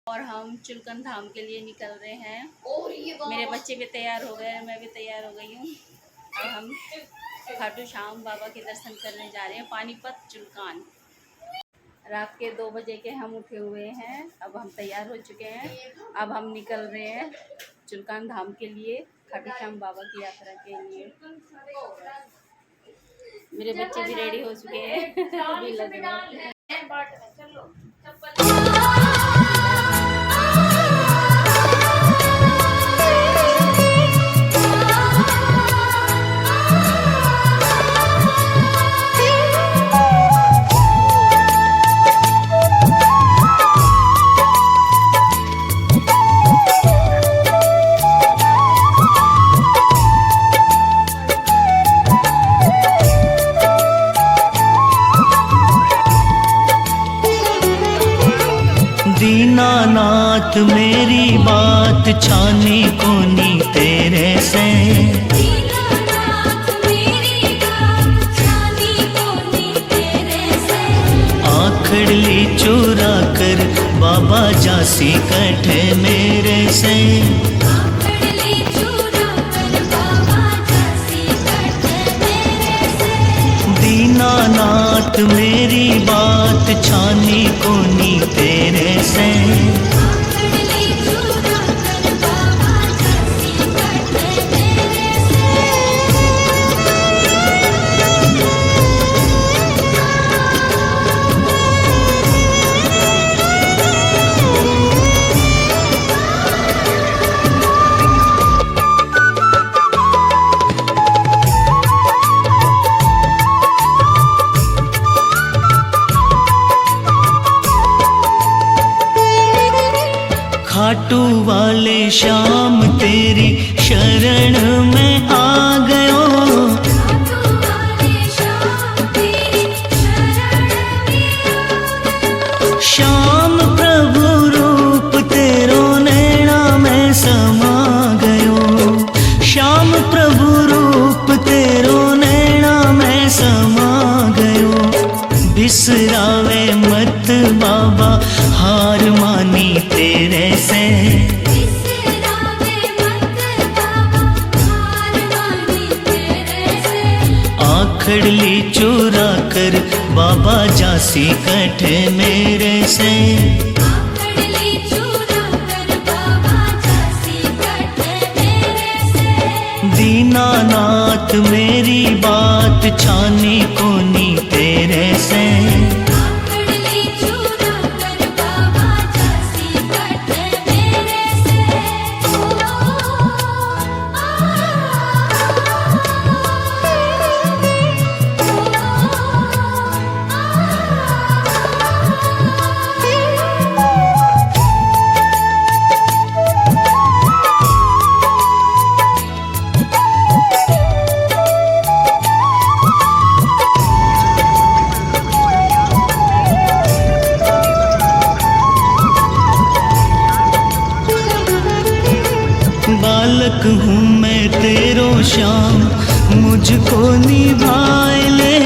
और हम चिल्कन धाम के लिए निकल रहे हैं। मेरे बच्चे भी तैयार हो गए, मैं भी तैयार हो गई हूँ। अब हम खाटू श्याम बाबा के दर्शन करने जा रहे हैं, पानीपत चिल्कान। रात के 2 बजे के हम उठे हुए हैं। अब हम तैयार हो चुके हैं। अब हम निकल रहे हैं चिल्कान धाम के लिए, खाटू श्याम बाबा की यात्रा के लिए। मेरे बच्चे भी रेडी हो चुके हैं, भी लग रहे हैं। दीनानाथ मेरी बात छानी कोनी तेरे से, दीनानाथ मेरी बात छानी कोनी तेरे से। आखड़ली चुरा कर बाबा जासी कठे मेरे से, आखड़ली चुरा कर बाबा जासी कठे मेरे से। दीनानाथ मेरी बात छानी कोनी तेरे से, आखड़ली चुरा कर बाबा जासी कठे मेरे से। खाटू वाले श्याम तेरी शरण में आ गयो, खाटू वाले श्याम तेरी शरण में आ गयो। श्याम प्रभु रूप तेरो नैना में समा गयो, श्याम प्रभु रूप तेरो नैना में समा गयो। बिसरावे मत बाबा हार मानी तेरे से, बिसरावे मत बाबा हार मानी तेरे से। आखड़ली चुरा कर बाबा जासी कठे मेरे से, आखड़ली चुरा कर बाबा जासी कठे मेरे से। दीनानाथ मेरी बात छानी कोनी तेरे से, आखड़ली चुरा कर बाबा जासी कठे मेरे से। बालक हूँ मैं तेरो श्याम मुझको निभाए ले,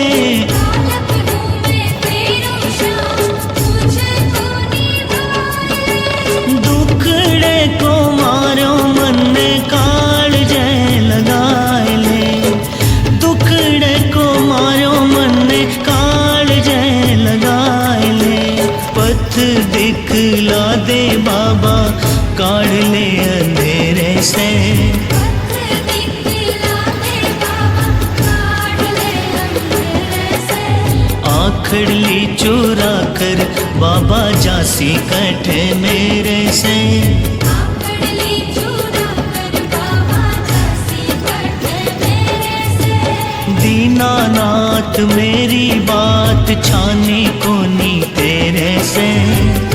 बालक हूँ मैं तेरो श्याम मुझको निभाए ले। दुखड़े को मारो मन ने काल जय लगाए ले, दुखड़े को मारो मन ने काल जय लगाए ले। पथ दिखला दे बाबा काढ़ ले अंधेरे से, पथ दिखला दे बाबा काढ़ ले अंधेरे से। आखड़ली चुरा कर बाबा जासी कठे मेरे से, आखड़ली चुरा कर बाबा जासी कठे मेरे से। दीनानाथ मेरी बात छानी कोनी तेरे से,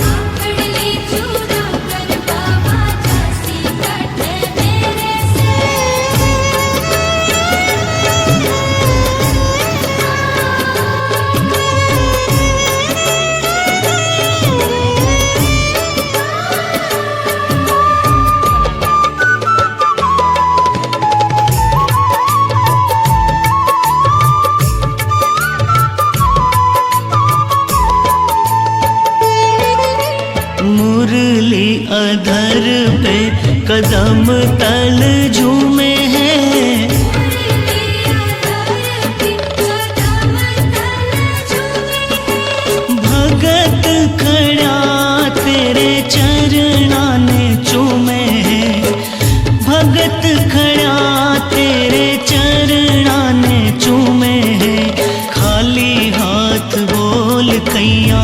आखड़ली चुरा कर बाबा जासी कठे मेरे से। मुरली अधर पे कदम तल झूमे हैं। भगत खड़ा तेरे चरणा ने चूमे हैं। भगत खड़ा तेरे चरणा ने चूमे हैं। खाली हाथ बोल कैया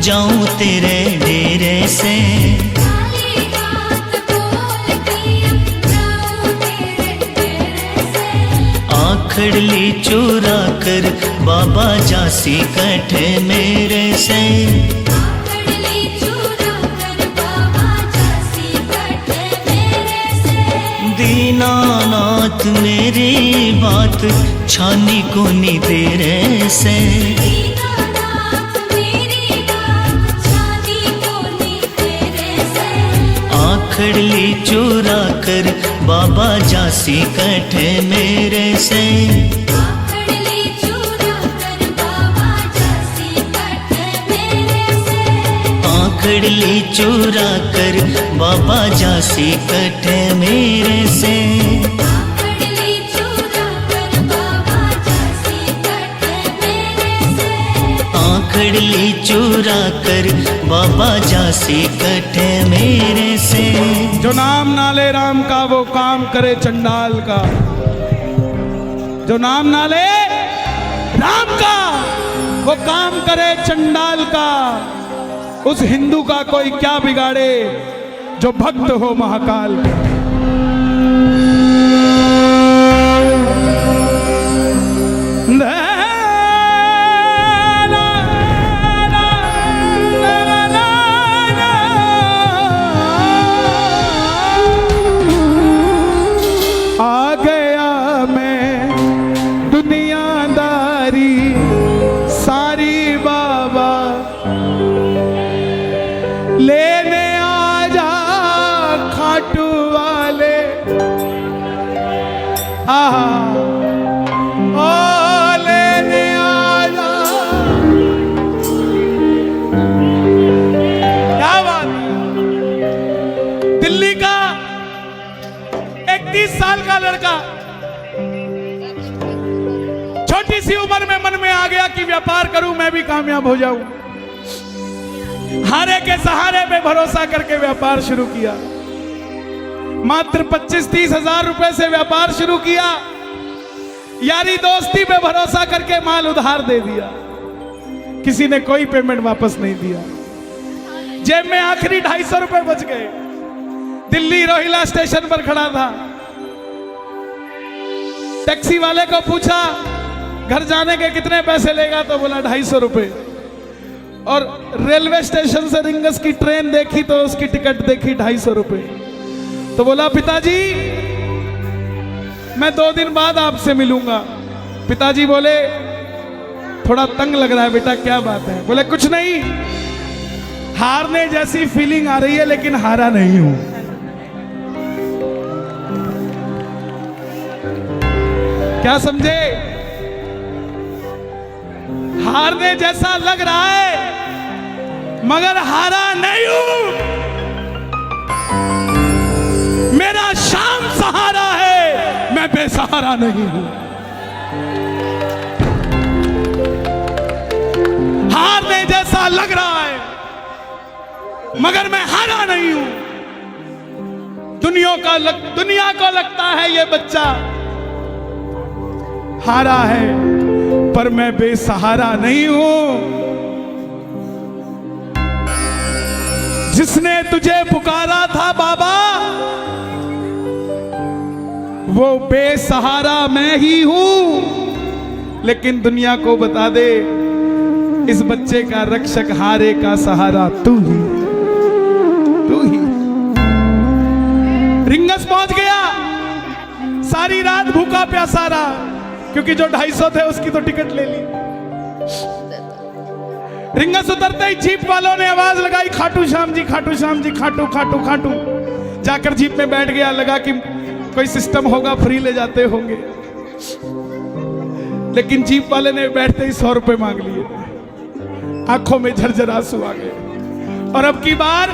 जाऊं तेरे डेरे से। आखड़ ली चुरा कर बाबा जासी कटे मेरे से। दीनानाथ मेरी बात छानी को नी तेरे से। आखड़ ली चुरा कर बाबा जासी कटे मेरे से। आखड़ ली चुरा कर बाबा जासी कटे मेरे से। आखड़ ली चुरा कर बाबा जासी कटे मेरे से। जो नाम ना ले राम का वो काम करे चंडाल का। जो नाम ना ले राम का वो काम करे चंडाल का। उस हिंदू का कोई क्या बिगाड़े जो भक्त हो महाकाल का। आ गया मैं दुनियादारी सारी बाबा लेने आ जा खाटू वाले। ओ लेने आ जा। क्या बात है। दिल्ली का 31 साल का लड़का छोटी सी उम्र में मन में आ गया कि व्यापार करूं मैं भी कामयाब हो जाऊं। हारे के सहारे पे भरोसा करके व्यापार शुरू किया। मात्र 25-30 हजार रुपए से व्यापार शुरू किया। यारी दोस्ती पे भरोसा करके माल उधार दे दिया। किसी ने कोई पेमेंट वापस नहीं दिया। जेब में आखिरी 250 रुपए बच गए। दिल्ली रोहिला स्टेशन पर खड़ा था। टैक्सी वाले को पूछा घर जाने के कितने पैसे लेगा, तो बोला 250 रुपए। और रेलवे स्टेशन से रिंगस की ट्रेन देखी तो उसकी टिकट देखी 250 रुपए। तो बोला पिताजी मैं 2 दिन बाद आपसे मिलूंगा। पिताजी बोले थोड़ा तंग लग रहा है बेटा, क्या बात है? बोले कुछ नहीं, हारने जैसी फीलिंग आ रही है लेकिन हारा नहीं हूं। क्या समझे? हारने जैसा लग रहा है मगर हारा नहीं हूं। मेरा शाम सहारा है, मैं बेसहारा नहीं हूं। हारने जैसा लग रहा है मगर मैं हारा नहीं हूं। दुनिया को लगता है ये बच्चा हारा है, पर मैं बेसहारा नहीं हूं। जिसने तुझे पुकारा था बाबा वो बेसहारा मैं ही हूं। लेकिन दुनिया को बता दे इस बच्चे का रक्षक हारे का सहारा तू ही, तू ही। रिंगस पहुंच गया, सारी रात भूखा प्यासा रहा क्योंकि जो 250 थे उसकी तो टिकट ले ली। रिंगस उतरते ही जीप वालों ने आवाज लगाई खाटू श्याम जी, खाटू श्याम जी, खाटू खाटू खाटू। जाकर जीप में बैठ गया, लगा कि कोई सिस्टम होगा, फ्री ले जाते होंगे। लेकिन जीप वाले ने बैठते ही 100 रुपए मांग लिए। आंखों में झरझर आंसू आ गए। और अब की बार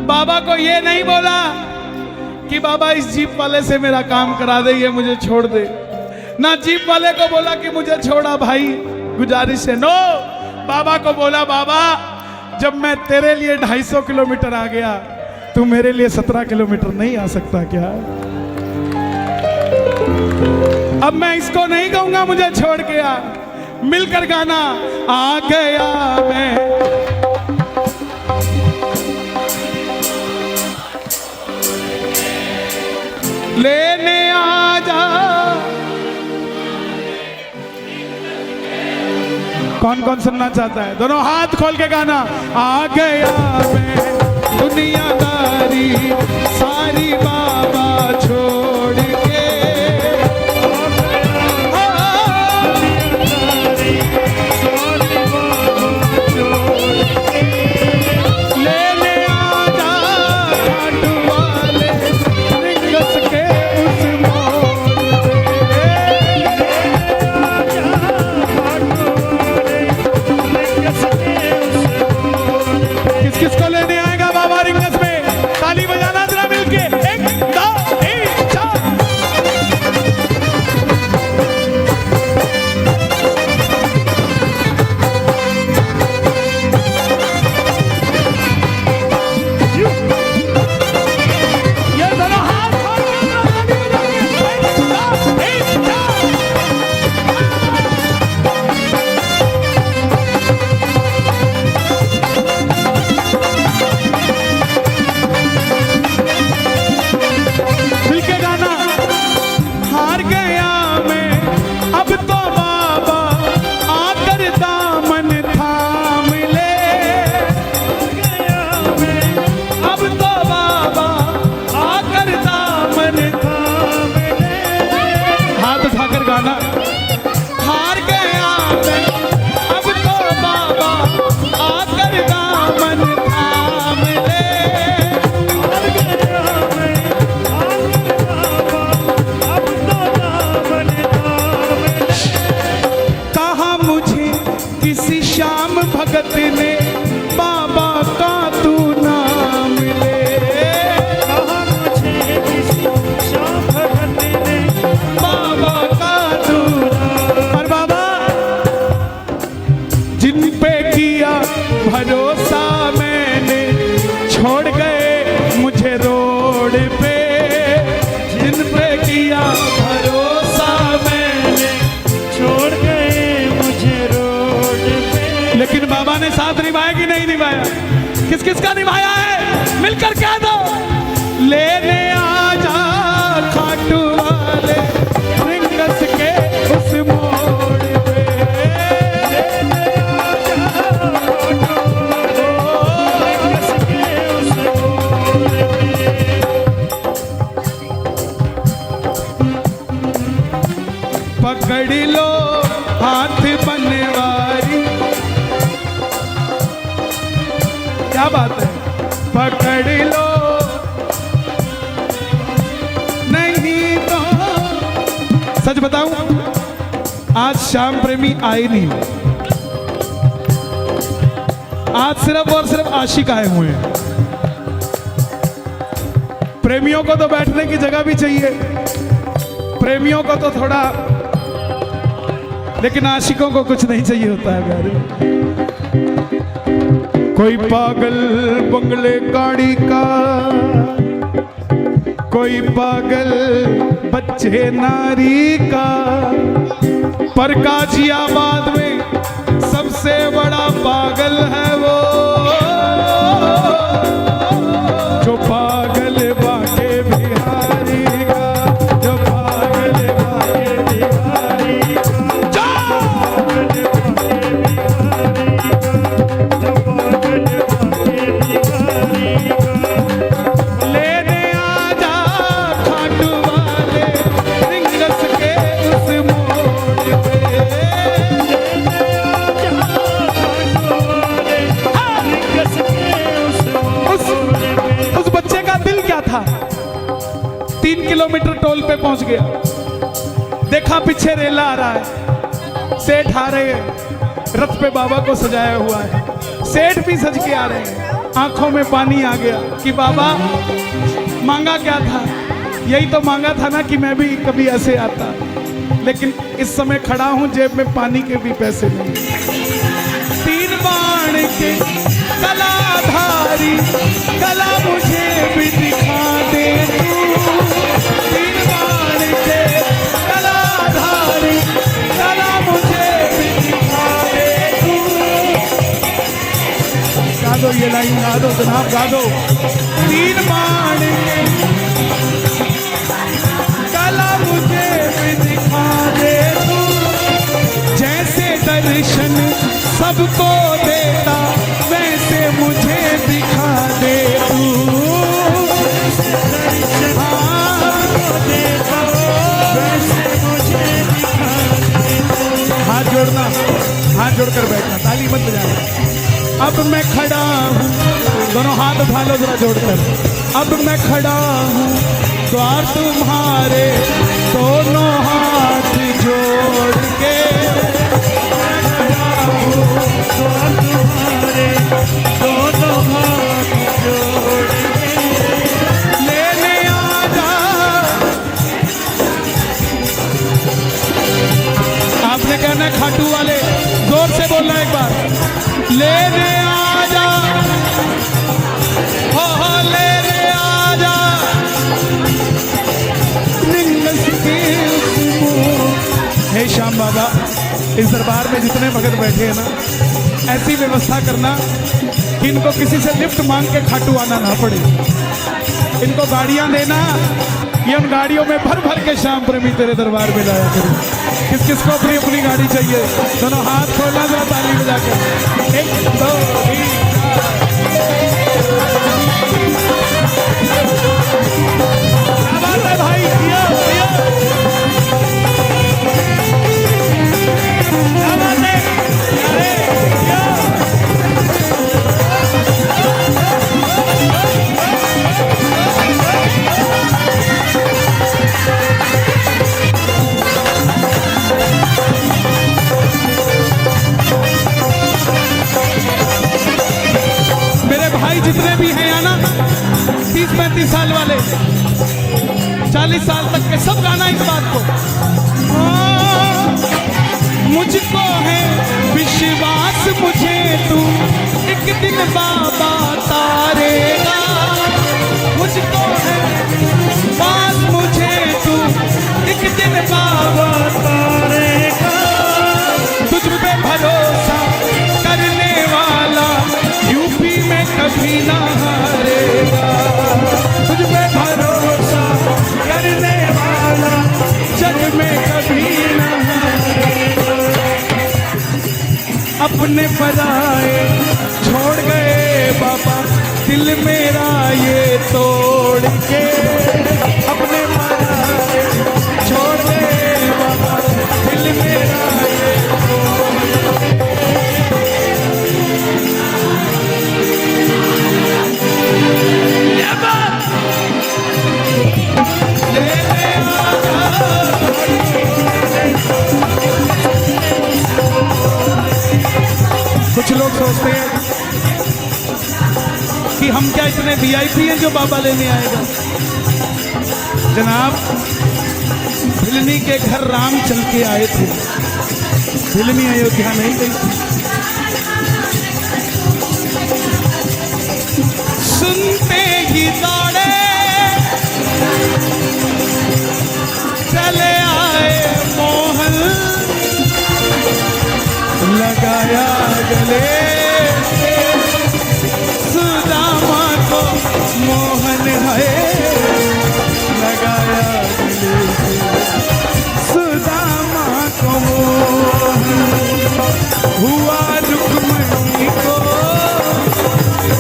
बाबा को ये नहीं बोला कि बाबा इस जीप वाले से मेरा काम करा दे, ये मुझे छोड़ दे। ना जीप वाले को बोला कि मुझे छोड़ा भाई, गुजारिश है। नो, बाबा को बोला बाबा जब मैं तेरे लिए 250 किलोमीटर आ गया, तू मेरे लिए 17 किलोमीटर नहीं आ सकता क्या? अब मैं इसको नहीं कहूंगा मुझे छोड़ के आ, मिलकर गाना। आ गया मैं लेने आ जा। कौन कौन सुनना चाहता है? दोनों हाथ खोल के गाना। आ गया मैं दुनियादारी सारी बाबा छोड़ के, लेने आ जा घाट वाले रिंगस के उस मोड़ पे। किस किस को लेने आएगा बाबा रिंगस में? ताली बजाना जरा मिलके। 1 2 3 4। ये दोनों हाथ खोल के ताली बजाएंगे। 1 2 3 मिलके गाना। हार गया मैं अब तो बाबा आकर दामन थाम ले। अब तो बाबा आकर दामन थाम ले। हाथ उठाकर गाना। हार गया मैं अब तो बाबा आकर दामन थाम ले। कहा मुझे किसी श्याम भगत ने बाबा का तू नाम ले। कहा मुझे किसी श्याम भगत ने बाबा का तू नाम। और बाबा जिन पे किया भरोसा मैंने, छोड़ गए मुझे रोड पे। जिन पे किया भरोसा मैंने, छोड़ गए मुझे रोड पे। लेकिन बाबा ने साथ निभाया कि नहीं निभाया? किस किस का निभाया है? मिलकर कह दो। लेने आ जा खाटू वाले रिंगस के उस मोड़ पे। लेने आ जा खाटू वाले रिंगस के उस मोड़ पे। पकड़ लो हाथ बनवारी। क्या बात है? पकड़ लो नहीं तो। सच बताऊं, आज श्याम प्रेमी आए नहीं, आज सिर्फ और सिर्फ आशिक आए हुए हैं। प्रेमियों को तो बैठने की जगह भी चाहिए, प्रेमियों को तो थोड़ा, लेकिन आशिकों को कुछ नहीं चाहिए होता है प्यारे। कोई पागल बंगले गाड़ी का, कोई पागल बच्चे नारी का, पर गाजियाबाद में सबसे बड़ा पागल है वो जो पागल बाके बिहारी का, जो पागल बाके बिहारी का, जो पागल बाके बिहारी का। लेने आ जा खाटू वाले रिंगस के उस मोड़ पे। उस बच्चे का दिल क्या था? 3 किलोमीटर टोल पे पहुंच गया, देखा पीछे रेला आ रहा है, सेठ आ रहे हैं, रथ पे बाबा को सजाया हुआ है, सेठ भी सज के आ रहे हैं। आंखों में पानी आ गया कि बाबा मांगा क्या था, यही तो मांगा था ना कि मैं भी कभी ऐसे आता, लेकिन इस समय खड़ा हूं जेब में पानी के भी पैसे नहीं। 3 बाण के कलाधारी कला मुझे भी दिखा दे तू। 3 बाण के कलाधारी कला मुझे भी दिखा दे तू। गा दो ये लाइन, गा दो जनाब, गा दो। 3 बाण के कला मुझे भी दिखा दे तू। जैसे दर्शन सबको देता वैसे मुझे दिखा दे तू। हाथ जोड़ना, हाथ जोड़कर बैठना, ताली मत बजाना। अब मैं खड़ा हूँ, दोनों हाथ उठा लो जरा जोड़कर। अब मैं खड़ा हूँ द्वार तुम्हारे, दोनों हाथ जोड़ के। द्वार तुम्हारे, दोनों हाथ जोड़ के। लेने आ जा। आपने कहना खाटू वाले, जोर से बोलना एक बार। लेने आ जा, हो लेने आ जा। हे श्याम बाबा, इस दरबार में जितने भगत बैठे हैं ना, ऐसी व्यवस्था करना कि इनको किसी से लिफ्ट मांग के खाटू आना ना पड़े। इनको गाड़ियां देना, ये उन गाड़ियों में भर भर के श्याम प्रेमी तेरे दरबार में लाया करो। किस किस को अपनी अपनी गाड़ी चाहिए, दोनों हाथ खोलना जरा ताली बजा के। 1 2 3 क्या बात है भाई, दिया दिया। क्या बात है, अरे दिया। मेरे भाई जितने भी हैं यहाँ ना, 30-35 साल वाले, 40 साल तक के, सब गाना इस बात को। मुझको है विश्वास मुझे तू एक दिन बाबा तारेगा। मुझको है विश्वास मुझे तू एक दिन बाबा तारेगा। तुझ पे भरोसा करने वाला यूपी में कभी ना हारेगा। तुझ पे भरोसा करने वाला जग में कभी ना हारेगा। अपने पराए छोड़ गए बाबा, दिल मेरा ये तोड़ के। अपने पराए छोड़ गए बाबा, दिल मेरा ये कुछ लोग सोचते हैं कि हम क्या इतने वीआईपी हैं जो बाबा लेने आएगा। जनाब, भिलनी के घर राम चल के आए थे, भिलनी अयोध्या नहीं गई। सुनते ही दौड़े चले आए मोहन, लगाया गले से सुदामा को मोहन है। लगाया गले से सुदामा को मोहन, हुआ रुक्मणी को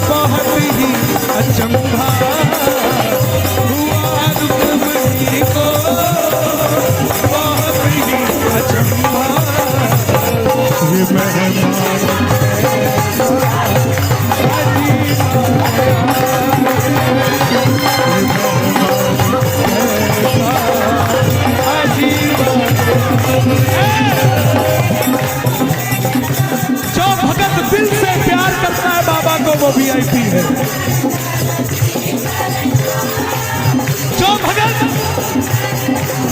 बहुत ही अचंभा। वो VIP है। जो भगत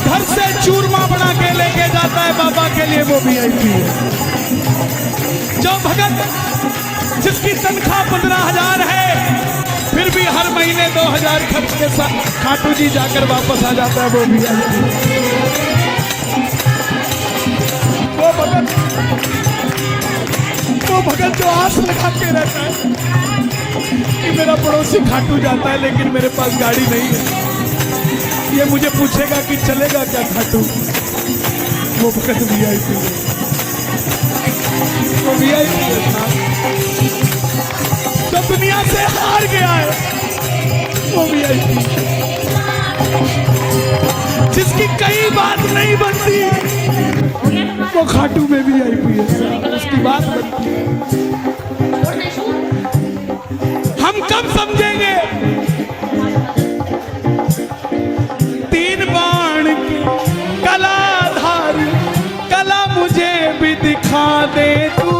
घर से चूरमा बना के लेके जाता है बाबा के लिए, वो VIP है। जो भगत जिसकी तनख्वाह 15,000 है, फिर भी हर महीने 2,000 खर्च के साथ खाटू जी जाकर वापस आ जाता है, वो VIP है। वो भगत जो आस लगा के रहता है कि मेरा पड़ोसी खाटू जाता है लेकिन मेरे पास गाड़ी नहीं है, ये मुझे पूछेगा कि चलेगा क्या खाटू, वो भगत VIP है। वो VIP है जो दुनिया से हार गया है, वो VIP है। जिसकी कई बात नहीं बनती, वो खाटू में VIP है, उसकी बात बनती है। हम कब समझेंगे 3 बाण की कलाधार, कला मुझे भी दिखा दे तू।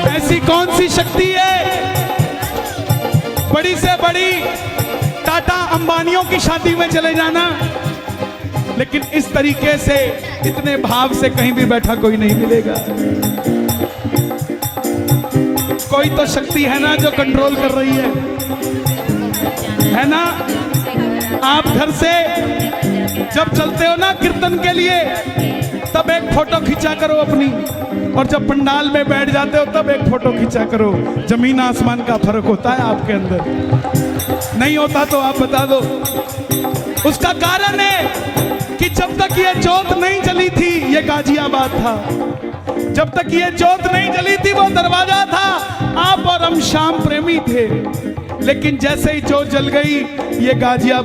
ऐसी कौन सी शक्ति है, बड़ी से बड़ी टाटा अंबानियों की शादी में चले जाना, लेकिन इस तरीके से इतने भाव से कहीं भी बैठा कोई नहीं मिलेगा। कोई तो शक्ति है ना जो कंट्रोल कर रही है ना। आप घर से जब चलते हो ना कीर्तन के लिए, तब एक फोटो खींचा करो अपनी, और जब पंडाल में बैठ जाते हो तब एक फोटो खींचा करो। जमीन आसमान का फर्क होता है आपके अंदर, नहीं होता तो आप बता दो। उसका कारण है कि जब तक ये जोत नहीं जली थी, ये गाजियाबाद था। जब तक ये जोत नहीं जली थी, वो दरवाजा था। आप और हम श्याम प्रेमी थे, लेकिन जैसे ही जोत जल गई, ये गाजियाबाद